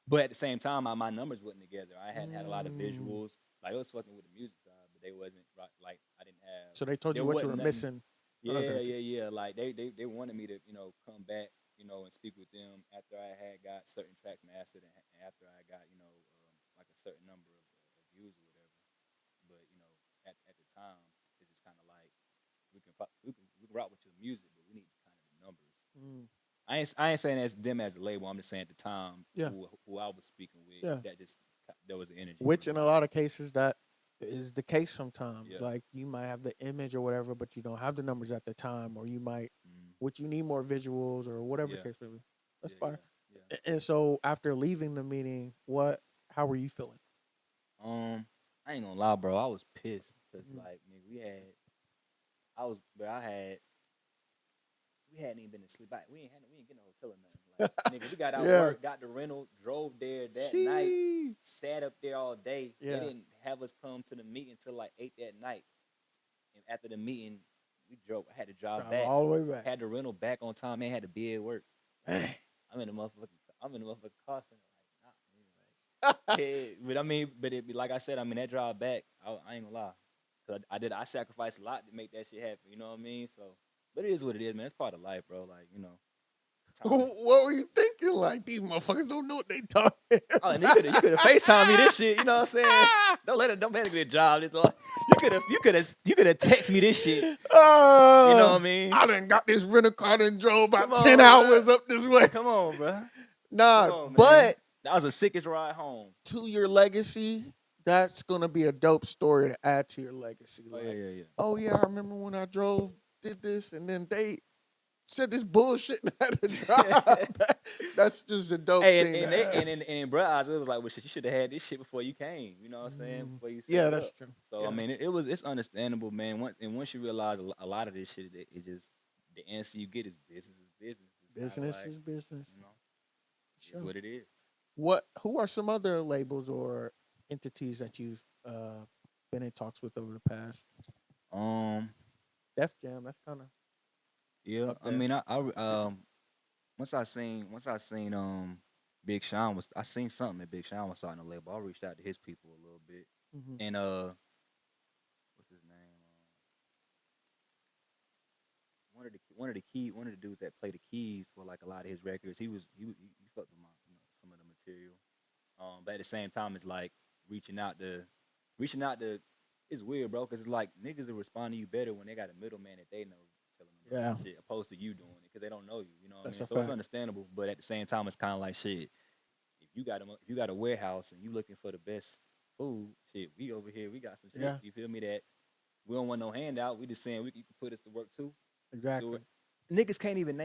but at the same time, my numbers wasn't together. I hadn't had a lot of visuals. Like I was fucking with the music side, but they wasn't right. Like I didn't have. So they told you there what you wasn't were nothing- missing. Yeah, Okay. yeah. Like they wanted me to, come back, and speak with them after I had got certain tracks mastered and after I got, like a certain number of views or whatever. But at the time, it's just kind of like we can rock with your music, but we need kind of the numbers. Mm. I ain't saying that's them as a label. I'm just saying at the time, Yeah. who I was speaking with, Yeah. there was an energy. Which in a lot of cases that is the case sometimes. Yeah. Like you might have the image or whatever, but you don't have the numbers at the time, or you might, Mm. which you need more visuals or whatever the Yeah. case may be. That's Yeah, fine. yeah. And so after leaving the meeting, how were you feeling? I ain't gonna lie, bro. I was pissed because Mhm. like, nigga, we hadn't even been to sleep. We ain't getting a hotel or nothing. Like, nigga, we got out Yeah. work, got the rental, drove there that night, Sheesh. sat up there all day. Yeah. They didn't have us come to the meeting till like 8 that night. And after the meeting, we drove. I had to drive Drive back. all the way back. Had the rental back on time. Man, had to be at work. I'm in the motherfucking car center. Like, nah, man. Like, yeah, but it be like I said. I mean, that drive back, I ain't gonna lie. 'Cause I sacrificed a lot to make that shit happen. You know what I mean? So, but it is what it is, man. It's part of life, bro. Like, What were you thinking? Like these motherfuckers don't know what they talking. Oh, and you could have FaceTime me this shit. You know what I'm saying? Don't let it get a job. It's all, you could have text me this shit. You know what I mean? I done got this rental car and drove about Come 10 on, hours up this way. Come on, bro. Nah, Come on, man. but That was the sickest ride home. to your legacy, that's gonna be a dope story to add to your legacy. Oh Like, yeah. oh yeah, I remember when I did this, and then they said this bullshit and had to drive back. That's just a dope Hey, thing. and in bro eyes, it was like, well, shit, you should have had this shit before you came. You know what I'm saying? Before you Yeah, set that's up. true. So Yeah. I mean, it's understandable, man. Once you realize a lot of this shit, it just the answer you get is business is business. It's Business like, is business. You know, Sure. it's what it is. Who are some other labels or entities that you've been in talks with over the past? Um, Def Jam, that's kind of yeah, up I there. mean, once I seen Big Sean was I seen something that Big Sean was starting to label. I reached out to his people a little bit, Hmm. and what's his name? One of the one of the dudes that play the keys for like a lot of his records. He fucked with my some of the material. But at the same time, it's like reaching out to reaching out to. It's weird, bro, because it's like niggas will respond to you better when they got a middleman that they know telling them about Yeah, their shit, opposed to you doing it because they don't know you. You know what I that's mean? a So it's fact. understandable, but at the same time, it's kind of like shit. If you got a warehouse and you looking for the best food, shit, we over here, we got some shit. Yeah, You feel me? That we don't want no handout. We just saying you can put us to work too. So exactly. niggas can't even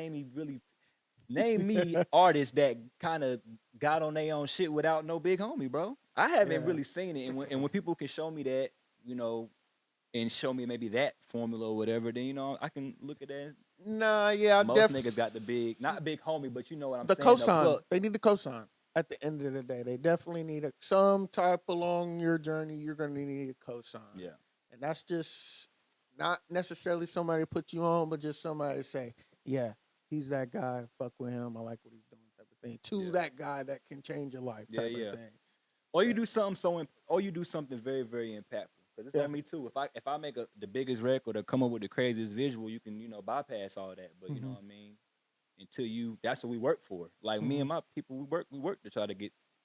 name me artists that kind of got on their own shit without no big homie, bro. I haven't Yeah. really seen it, and when people can show me that, you know, and show me maybe that formula or whatever, then I can look at that. Nah, yeah, I Most niggas got the big, def not big homie, but you know what I'm the saying. The cosign. plug, They need the cosign. At the end of the day, they definitely need some type along your journey. You're gonna need a cosign, yeah, and that's just not necessarily somebody to put you on, but just somebody to say, "Yeah, he's that guy. Fuck with him. I like what he's doing." Type of thing. To yeah, that guy that can change your life. yeah, Type of yeah. thing. Or you Yeah. do something or you do something very, very impactful. Because it's Yeah. on me too. If I make the biggest record or come up with the craziest visual, you can bypass all that. But you know Hmm. what I mean. Until that's what we work for. Like me Hmm. and my people, we work to try to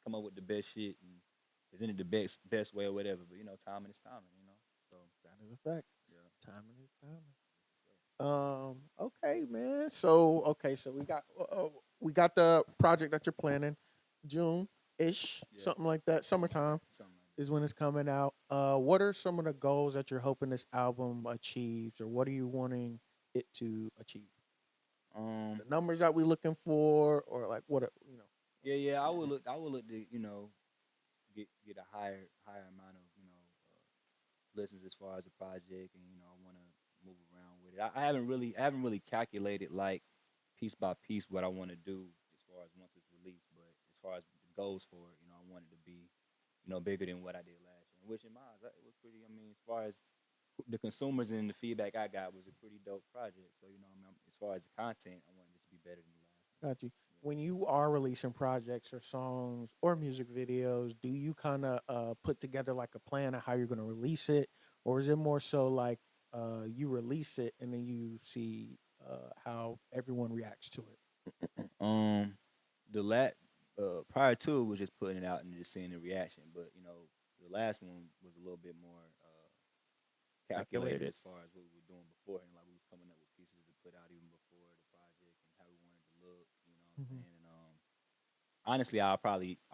come up with the best shit and present it the best way or whatever. But timing is timing. So That is a fact. yeah. Timing is timing. Okay, man. So okay, so we got the project that you're planning, June ish, Yeah, something like that. Summertime something like is when it's coming out. What are some of the goals that you're hoping this album achieves, or what are you wanting it to achieve? that. The numbers that we looking for, or like what Yeah, yeah. I would look to get a higher amount of listens as far as the project, and I want to move around with it. I haven't really calculated like piece by piece what I want to do as far as once it's released, but as far as the goals for it, I want it to be bigger than what I did last year. Which in my eyes, it was pretty. I mean, as far as the consumers and the feedback I got was a pretty dope project. So I mean, as far as the content, I wanted it to be better than the last one. got you? When you are releasing projects or songs or music videos, do you kind of put together like a plan of how you're going to release it, or is it more so like you release it and then you see how everyone reacts to it? The lat Prior to it was just putting it out and just seeing the reaction, but the last one was a little bit more calculated Calculated. as far as what we were doing before, and like we was coming up with pieces to put out even before the project and how we wanted to look. You know what I'm Hmm. saying? And honestly, I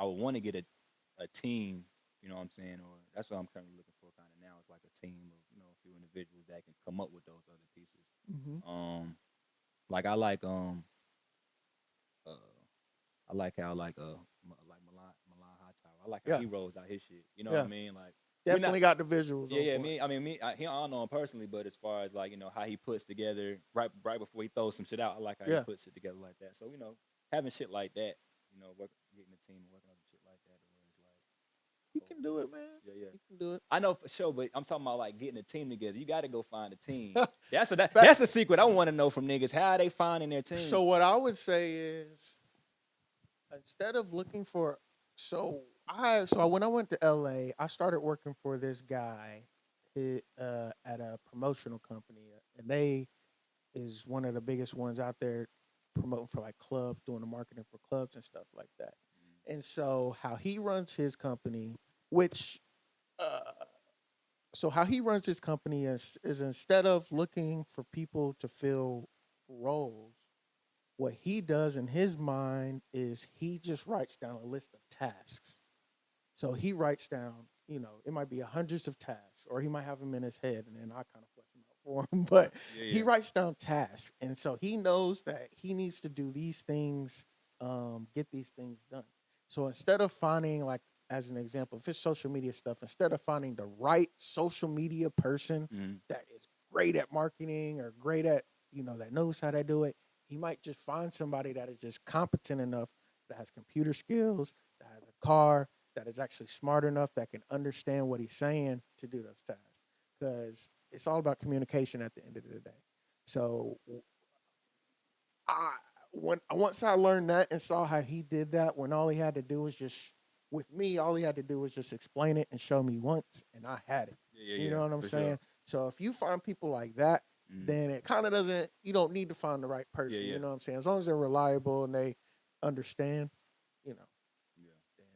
would want to get a team. You know what I'm saying? Or that's what I'm currently looking for kind of now. It's like a team of a few individuals that can come up with those other pieces. Hmm. Um, like I like uh I like how like Milan High Tower. I like how Yeah, he rolls out his shit. You know what I yeah, mean? Like we not definitely got the visuals yeah, on yeah. point. Me, I mean, I don't know him personally, but as far as like how he puts together right before he throws some shit out, I like how he Yeah, puts shit together like that. So having shit like that, getting a team and working on shit like that, where it's like, you oh can do it, man. yeah, yeah. You can do I know for sure, but I'm talking about like getting a team together. You got to go find a team. it. That's a secret I want to know from niggas. How are they finding their team? So what I would say is instead of looking for so when I went to LA, I started working for this guy at a promotional company, and they is one of the biggest ones out there promoting for like clubs, doing the marketing for clubs and stuff like that. And so how he runs his company, which uh so how he runs his company is instead of looking for people to fill roles, what he does in his mind is he just writes down a list of tasks. So he writes down, it might be hundreds of tasks, or he might have them in his head, and then I kind of flesh them out for him. But Yeah, he yeah. writes down tasks, and so he knows that he needs to do these things, get these things done. So instead of finding like as an example, if it's social media stuff, instead of finding the right social media person Mm-hmm. that is great at marketing or great at, that knows how to do it, he might just find somebody that is just competent enough, that has computer skills, that has a car, that is actually smart enough that can understand what he's saying to do those tasks. Because it's all about communication at the end of the day. So I when once I learned that and saw how he did that, when all he had to do was just with me, all he had to do was just explain it and show me once, and I had it. Yeah, You yeah, know what I'm for sure. saying? So if you find people like that, Mm. then it kind of doesn't. You don't need to find the right Yeah, person. yeah, You know what I'm saying? As long as they're reliable and they understand, you know, yeah. then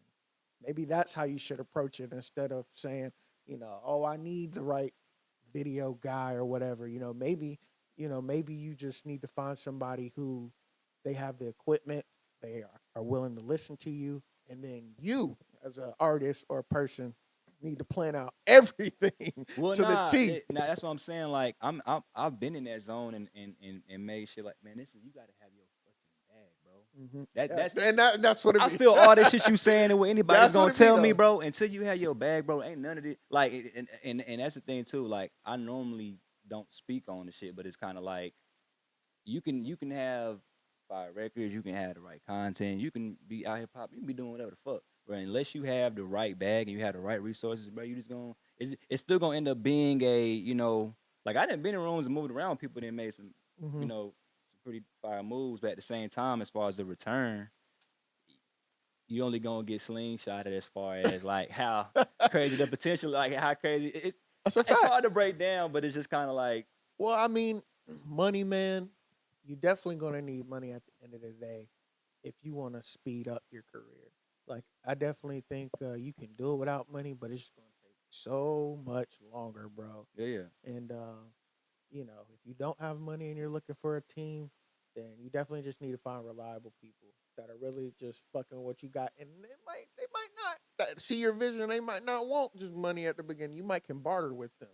maybe that's how you should approach it instead of saying, oh, I need the right video guy or whatever. Maybe you just need to find somebody who they have the equipment, they are willing to listen to you, and then you, as an artist or a person, need to plan out everything Well, to the T. nah, that's what I'm saying. Like, I've been in that zone and made shit like, man, this is you gotta have your fucking bag, bro. Mm-hmm. That's Yeah, and that's what it I be. feel all this shit you saying and what anybody's That's what gonna it be tell me, though. bro. Until you have your bag, bro, ain't none of it. Like, and that's the thing too. Like, I normally don't speak on the shit, but it's kind of like you can have fire records, you can have the right content, you can be out here pop, you can be doing whatever the fuck. But unless you have the right bag and you have the right resources, bro, you just gonna it's still gonna end up being like I didn't been in rooms and moved around with people that made some you Mm-hmm. know some pretty fire moves, but at the same time, as far as the return, you only gonna get slingshotted as far as like how crazy the potential, like how crazy That's a it's fact. hard to break down, but it's just kind of like Well, I mean, money, man. You definitely gonna need money at the end of the day if you want to speed up your career. Like, I definitely think you can do it without money, but it's just gonna take so much longer, bro. yeah, yeah, And if you don't have money and you're looking for a team, then you definitely just need to find reliable people that are really just fucking what you got. And they might not see your vision. They might not want just money at the beginning. You might can barter with them.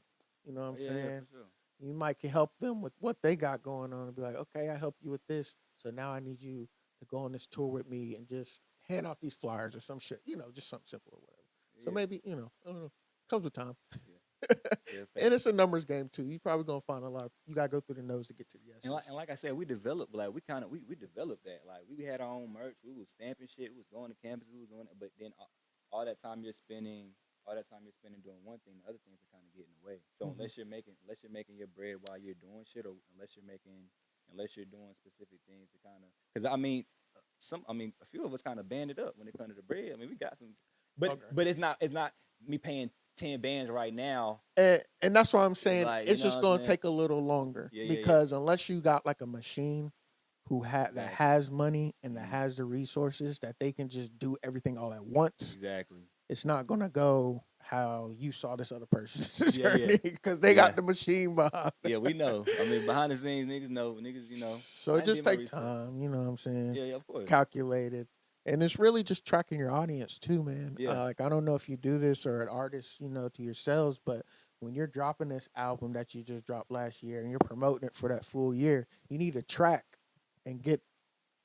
You know what I'm yeah, yeah, saying? for sure. You might can help them with what they got going on and be like, okay, I help you with this. So now I need you to go on this tour with me and just hand out these flyers or some shit. Just something simple or whatever. So Yeah, maybe, I don't know. Comes with time. yeah, yeah, And facts. it's a numbers game too. You probably gonna find a lot of you gotta go through the nose to get to the And yeses. like I said, we developed like we kind of we developed that. Like we had our own merch. We was stamping shit. We was going to campus. We was doing it. But then all that time you're spending, all that time you're spending doing one thing, the other things are kind of getting away. So Mm-hmm. unless you're making your bread while you're doing shit, or unless you're doing specific things to kind of, because I mean, a few of us kind of banded up when it comes to the bread. I mean, we got some, but Okay. it's not me paying 10 bands right now. And that's why I'm It's saying like, you it's know just what I'm gonna saying? take a little longer Yeah, yeah, yeah. because unless you got like a machine that Exactly. has money and that Hmm. has the resources that they can just do everything all at once, Exactly. it's not gonna go how you saw this other person's Yeah, yeah, journey because they yeah, got the machine behind it. yeah. We know. I mean, behind the scenes, niggas know. Niggas, So it I just did my take research. time, you know what I'm saying? Yeah, yeah, of course. Calculated. And it's really just tracking your audience too, man. Yeah, Like I don't know if you do this or an artist, to yourselves, but when you're dropping this album that you just dropped last year and you're promoting it for that full year, you need to track and get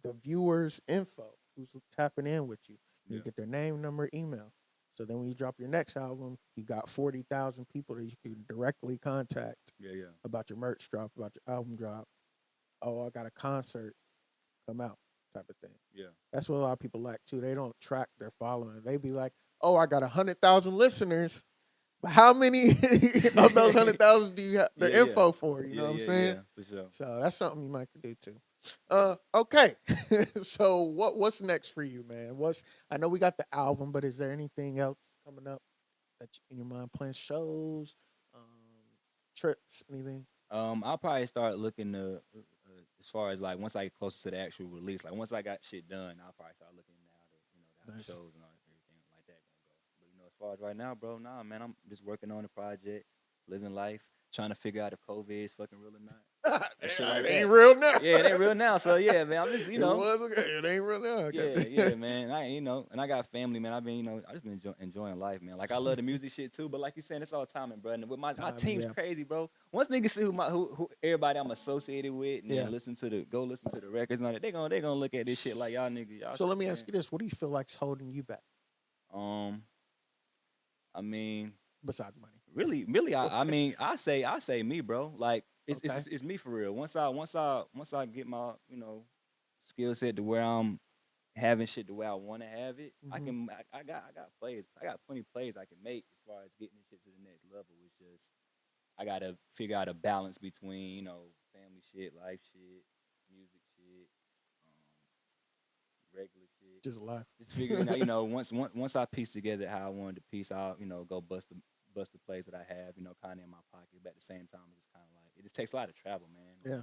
the viewers' info, who's tapping in with you. You yeah, get their name, number, email. So then when you drop your next album, you got 40,000 people that you can directly contact yeah, yeah, about your merch drop, about your album drop. Oh, I got a concert come out type of thing. yeah, That's what a lot of people lack too. They don't track their following. They be like, "Oh, I got 100,000 listeners, but how many of those 100,000 do you have the yeah, yeah, info for?" You know yeah, what I'm yeah, saying? yeah, for sure. So that's something you might could do too. Yeah. Okay. So what's next for you, man? I know we got the album, but is there anything else coming up that in your mind? Playing shows, um, trips, anything? I'll probably start looking to as far as like once I get closer to the actual release. Like once I got shit done, I'll probably start looking into how the Nice. shows and all everything like that gonna go. But as far as right now, bro, nah, man, I'm just working on the project, living life, trying to figure out if COVID is fucking real or not, and shit It like ain't that. real now. Yeah, it ain't real now. So yeah, man, I'm just It was okay. It ain't real now. yeah, Okay. yeah, man. And I got family, man. I've been, I just been enjoying life, man. Like I love the music shit too, but like you saying, it's all timing, bro. And with my Timing, team's yeah, crazy, bro. Once niggas see who everybody I'm associated with, and yeah. then go listen to the records and all that, they gonna look at this shit like y'all niggas, y'all So let shit, me ask man. you this: what do you feel like's holding you back Um, I mean, besides money? really, I mean, I say me, bro. Like Okay. it's me for real. Once I get my skill set to where I'm having shit the way I want to have it, Mm-hmm. I got plays. I got plenty of plays I can make as far as getting this shit to the next level. It's just I gotta figure out a balance between family shit, life shit, music shit, regular shit. Just life. Just figuring out, once I piece together how I wanted to piece, I'll go bust the plays that I have, kind of in my pocket. But at the same time, it's just kind of like it just takes a lot of travel, man. Yeah.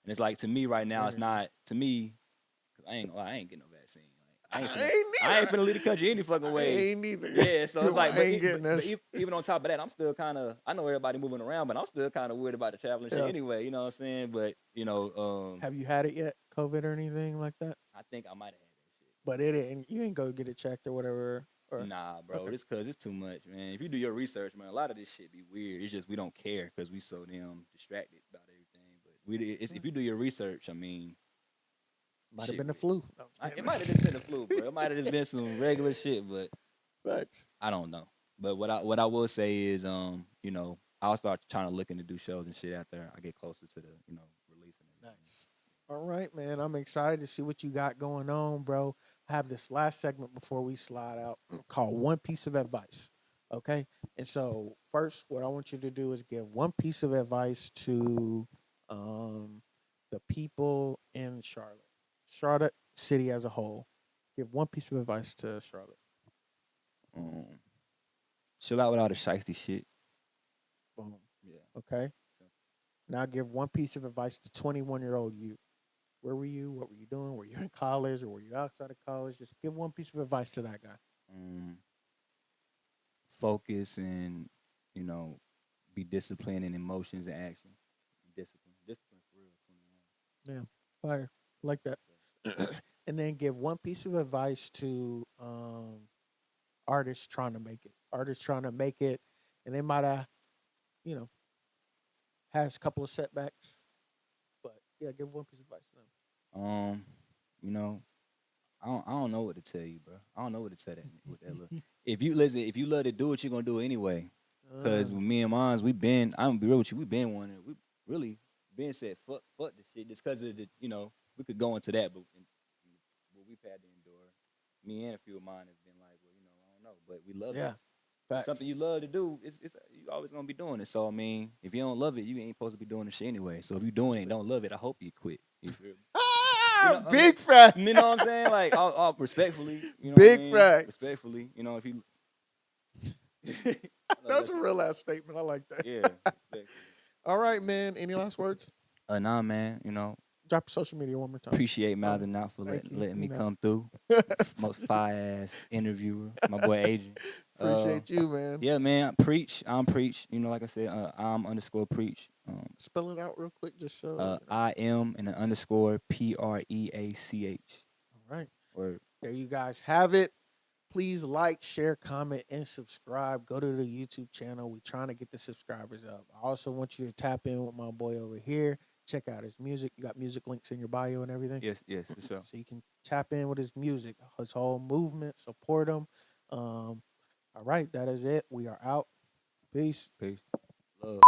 And it's like to me right now, it's Energy. not to me. Cause I ain't getting no vaccine. Like I ain't I ain't neither. finna leave the country any fucking I way. ain't neither. Yeah, so it's like, I ain't getting this. even on top of that, I'm still kind of. I know everybody moving around, but I'm still kind of worried about the traveling shit Yeah. anyway. You know what I'm saying? But Have you had it yet? COVID or anything like that? I think I might have had that shit. But it ain't. You ain't go get it checked or whatever. Or Nah, bro, okay. this cause it's too much, man. If you do your research, man, a lot of this shit be weird. It's just we don't care because we so damn distracted about everything. But if you do your research, I mean, Might have shit been the weird. flu. No, It might have just been the flu, bro. It might have just been some regular shit, but Facts. I don't know. But what I will say is, I'll start trying to look into do shows and shit after I get closer to the, releasing everything. Nice. All right, man. I'm excited to see what you got going on, bro. I have this last segment before we slide out called One Piece of Advice. Okay. And so, first, what I want you to do is give one piece of advice to um, the people in Charlotte City as a whole. Give one piece of advice to Charlotte. Um, Chill out with all the shiesty shit. Boom. Yeah. Okay. Now, give one piece of advice to 21-year-old you. Where were you? What were you doing? Were you in college or were you outside of college? Just give one piece of advice to that guy. Um, Focus and you know be disciplined in emotions and actions. Discipline for real. 21. Yeah, fire. Like that. And then give one piece of advice to artists trying to make it. Artists trying to make it, and they might have, you know, has a couple of setbacks, but yeah, give one piece of advice to Um, you know, I don't know what to tell you, bro. I don't know what to tell that with that look. them. If you listen, if you love to do it, you're gonna do it anyway. Cause uh, with me and mines, I'm gonna be real with you, we been one. We really been said fuck this shit just cause of the we could go into that, but what we've had to endure, me and a few of mine has been like, well, I don't know, but we love it. yeah, It's something facts. you love to do. It's you always gonna be doing it. So I mean, if you don't love it, you ain't supposed to be doing the shit anyway. So if you doing it and don't love it, I hope you quit. You feel me? Ah, I mean, big fact. you know what I'm saying? Like, all respectfully, you know what I Big mean? facts. Respectfully, if you, I know That's that's a real ass statement. I like that. yeah, respectfully. All right, man. Any last words? Nah, man. Drop your social media one more time. Appreciate Oh, Mouthin out for thank you. letting You me know. come through. Most fire ass interviewer, my boy Adrian. Uh, Appreciate you, man. yeah, man. Preach. I'm Preach. Like I said, I'm underscore Preach. Spell it out real quick, just so you know. I am and an underscore PREACH. All right. Or There you guys have it. Please like, share, comment, and subscribe. Go to the YouTube channel. We're trying to get the subscribers up. I also want you to tap in with my boy over here. Check out his music. You got music links in your bio and everything. yes, for sure. So you can tap in with his music, his whole movement, support him. All right, that is it. We are out. Peace. Peace. Love.